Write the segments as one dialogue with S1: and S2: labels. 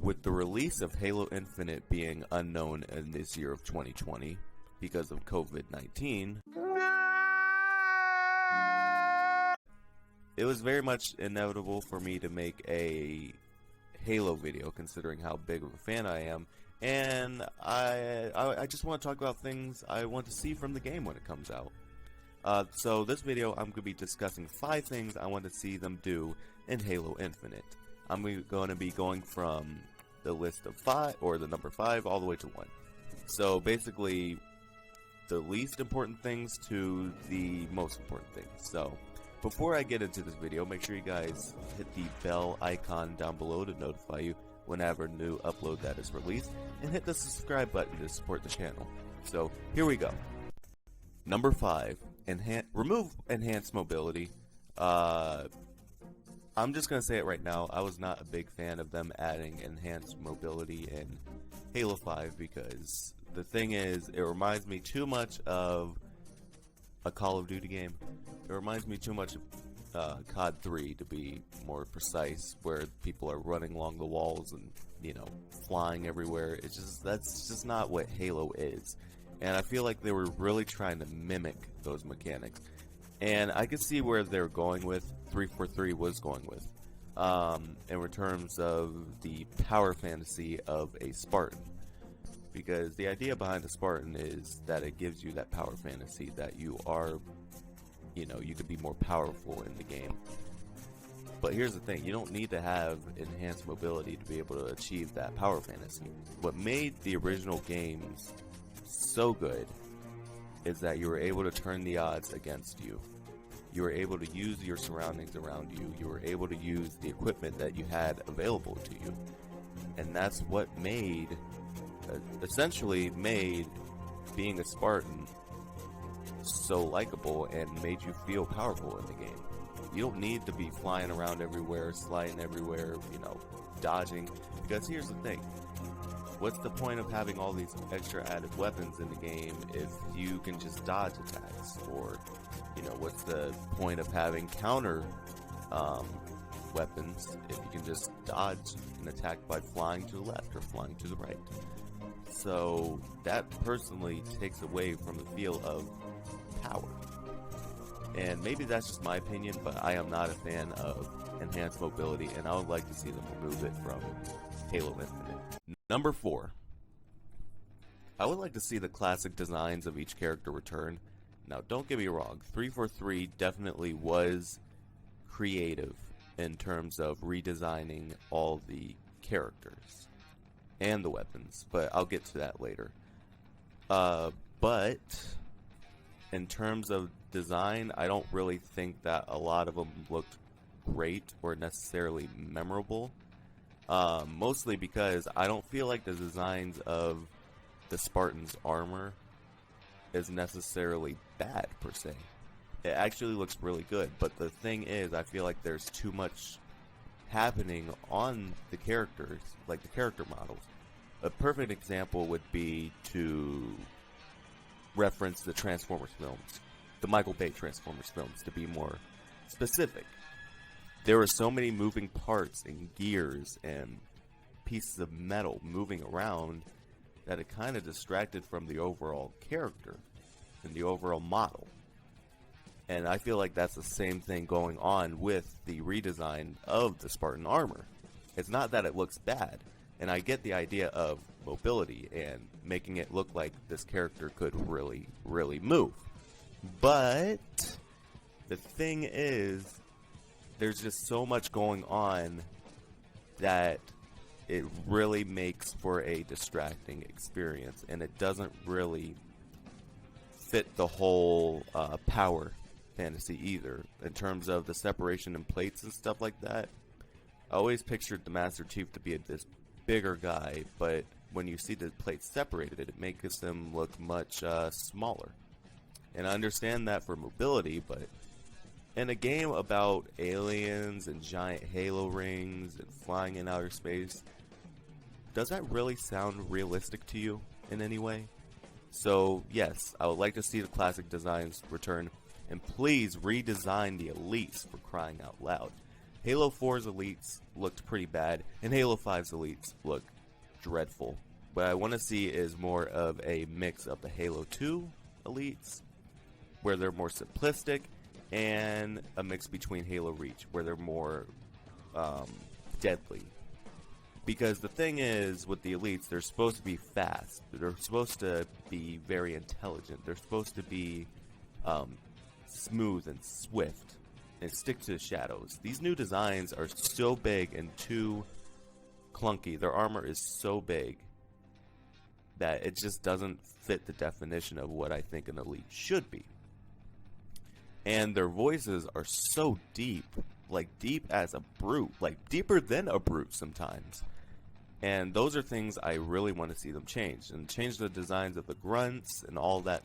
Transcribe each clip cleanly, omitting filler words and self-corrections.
S1: With the release of Halo Infinite being unknown in this year of 2020 because of COVID-19, it was very much inevitable for me to make a Halo video, considering how big of a fan I am, and I just want to talk about things I want to see from the game when it comes out. So this video, I'm going to be discussing 5 things I want to see them do in Halo Infinite. I'm going to be going from the list of 5, or the number 5, all the way to 1. So basically, the least important things to the most important things. So before I get into this video, make sure you guys hit the bell icon down below to notify you whenever a new upload that is released, and hit the subscribe button to support the channel. So here we go. Number 5, remove enhanced mobility. I'm just gonna say it right now, I was not a big fan of them adding enhanced mobility in Halo 5 because the thing is, it reminds me too much of a Call of Duty game. It reminds me too much of COD 3, to be more precise, where people are running along the walls and, you know, flying everywhere. That's just not what Halo is. And I feel like they were really trying to mimic those mechanics. And I could see where they're going with, 343 was going with, in terms of the power fantasy of a Spartan. Because the idea behind a Spartan is that it gives you that power fantasy that you are, you know, you could be more powerful in the game. But here's the thing, you don't need to have enhanced mobility to be able to achieve that power fantasy. What made the original games so good is that you were able to turn the odds against you. You were able to use your surroundings around you. You were able to use the equipment that you had available to you. And that's what essentially made being a Spartan so likable and made you feel powerful in the game. You don't need to be flying around everywhere, sliding everywhere, you know, dodging. Because here's the thing. What's the point of having all these extra added weapons in the game if you can just dodge attacks? Or, you know, what's the point of having counter weapons if you can just dodge an attack by flying to the left or flying to the right? So that personally takes away from the feel of power. And maybe that's just my opinion, but I am not a fan of enhanced mobility, and I would like to see them remove it from Halo Infinite. Number 4. I would like to see the classic designs of each character return. Now, don't get me wrong, 343 definitely was creative in terms of redesigning all the characters and the weapons, but I'll get to that later. But in terms of design, I don't really think that a lot of them looked great or necessarily memorable. Mostly because I don't feel like the designs of the Spartan's armor is necessarily bad per se. It actually looks really good, but the thing is, I feel like there's too much happening on the characters, like the character models. A perfect example would be to reference the Transformers films, the Michael Bay Transformers films, to be more specific. There were so many moving parts and gears and pieces of metal moving around that it kind of distracted from the overall character and the overall model. And I feel like that's the same thing going on with the redesign of the Spartan armor. It's not that it looks bad, and I get the idea of mobility and making it look like this character could really, really move. But the thing is, there's just so much going on that it really makes for a distracting experience, and it doesn't really fit the whole power fantasy either, in terms of the separation in plates and stuff like that. I always pictured the Master Chief to be this bigger guy, but when you see the plates separated, it makes him look much smaller. And I understand that for mobility, but in a game about aliens and giant halo rings and flying in outer space, does that really sound realistic to you in any way? So yes, I would like to see the classic designs return, and please redesign the elites, for crying out loud. Halo 4's elites looked pretty bad, and Halo 5's elites look dreadful. What I want to see is more of a mix of the Halo 2 elites, where they're more simplistic, and a mix between Halo Reach, where they're more deadly. Because the thing is, with the elites, they're supposed to be fast. They're supposed to be very intelligent. They're supposed to be smooth and swift and stick to the shadows. These new designs are so big and too clunky. Their armor is so big that it just doesn't fit the definition of what I think an elite should be. And their voices are so deep, like deep as a brute, like deeper than a brute sometimes. And those are things I really want to see them change, and change the designs of the grunts and all that.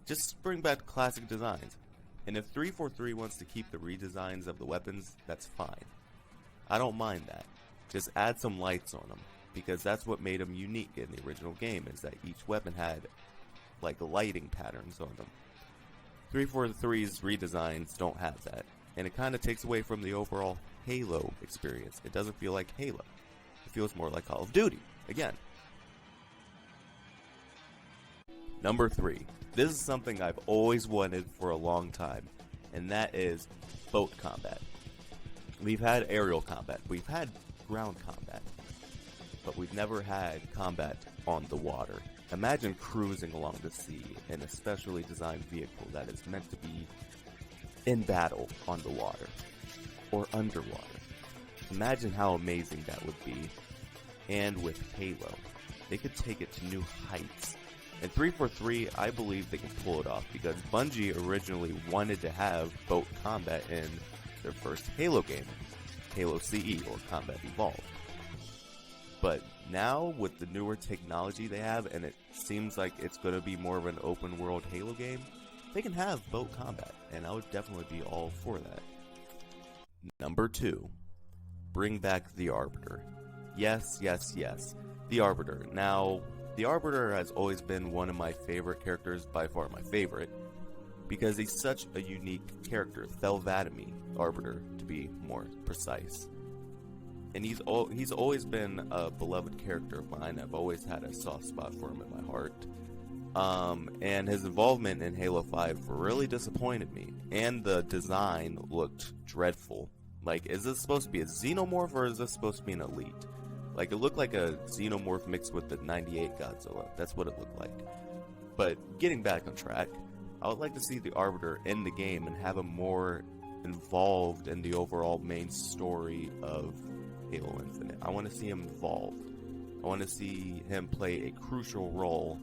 S1: Just bring back classic designs. And if 343 wants to keep the redesigns of the weapons, that's fine. I don't mind that. Just add some lights on them, because that's what made them unique in the original game, is that each weapon had like lighting patterns on them. 343's redesigns don't have that, and it kind of takes away from the overall Halo experience. It doesn't feel like Halo. It feels more like Call of Duty, again. Number 3. This is something I've always wanted for a long time, and that is boat combat. We've had aerial combat, we've had ground combat, but we've never had combat on the water. Imagine cruising along the sea in a specially designed vehicle that is meant to be in battle on the water or underwater. Imagine how amazing that would be. And with Halo, they could take it to new heights. And 343, I believe they can pull it off, because Bungie originally wanted to have boat combat in their first Halo game, Halo CE, or Combat Evolved. But now, with the newer technology they have, and it seems like it's going to be more of an open world Halo game, they can have boat combat, and I would definitely be all for that. Number 2. Bring back the Arbiter. Yes, yes, yes. The Arbiter. Now, the Arbiter has always been one of my favorite characters, by far my favorite, because he's such a unique character. Thelvadamy Arbiter, to be more precise. And he's always been a beloved character of mine. I've always had a soft spot for him in my heart. And his involvement in Halo 5 really disappointed me. And the design looked dreadful. Like, is this supposed to be a xenomorph, or is this supposed to be an elite? Like, it looked like a xenomorph mixed with the 98 Godzilla. That's what it looked like. But getting back on track, I would like to see the Arbiter in the game and have him more involved in the overall main story of Halo Infinite. I want to see him involved. I want to see him play a crucial role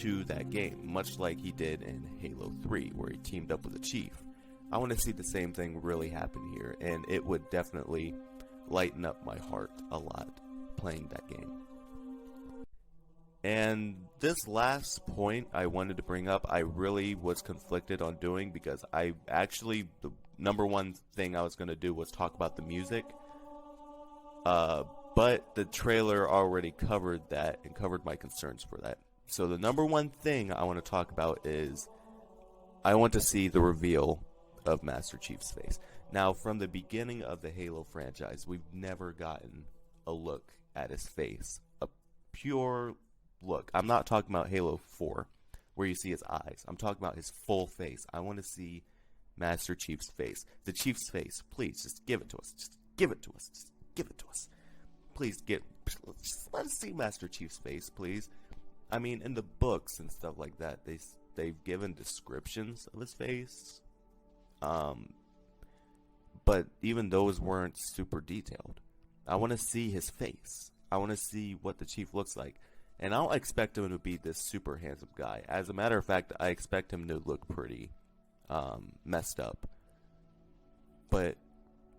S1: to that game, much like he did in Halo 3, where he teamed up with the Chief. I want to see the same thing really happen here, and it would definitely lighten up my heart a lot playing that game. And this last point I wanted to bring up, I really was conflicted on doing, because the number one thing I was going to do was talk about the music. But the trailer already covered that and covered my concerns for that. So the number one thing I want to talk about is I want to see the reveal of Master Chief's face. Now, from the beginning of the Halo franchise, we've never gotten a look at his face. A pure look. I'm not talking about Halo 4, where you see his eyes. I'm talking about his full face. I want to see Master Chief's face. The Chief's face. Please, just give it to us. Just give it to us. Just give it to us. Please, just let us see Master Chief's face, please. I mean, in the books and stuff like that, they've given descriptions of his face. But even those weren't super detailed. I want to see his face. I want to see what the Chief looks like. And I don't expect him to be this super handsome guy. As a matter of fact, I expect him to look pretty messed up. But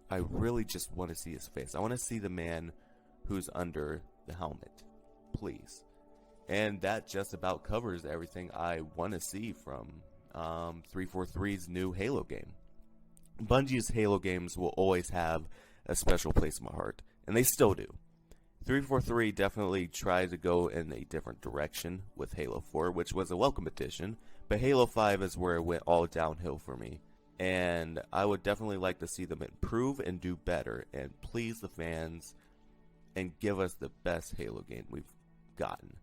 S1: I really just want to see his face. I want to see the man who's under the helmet. Please. And that just about covers everything I want to see from 343's new Halo game. Bungie's Halo games will always have a special place in my heart, and they still do. 343 definitely tried to go in a different direction with Halo 4, which was a welcome addition, but Halo 5 is where it went all downhill for me. and I would definitely like to see them improve and do better and please the fans and give us the best Halo game we've gotten.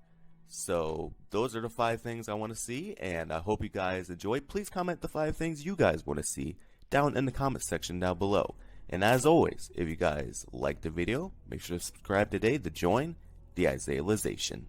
S1: So those are the 5 things I want to see, and I hope you guys enjoy. Please comment the 5 things you guys want to see down in the comment section down below. And as always, if you guys liked the video, make sure to subscribe today to join the Isaiahization.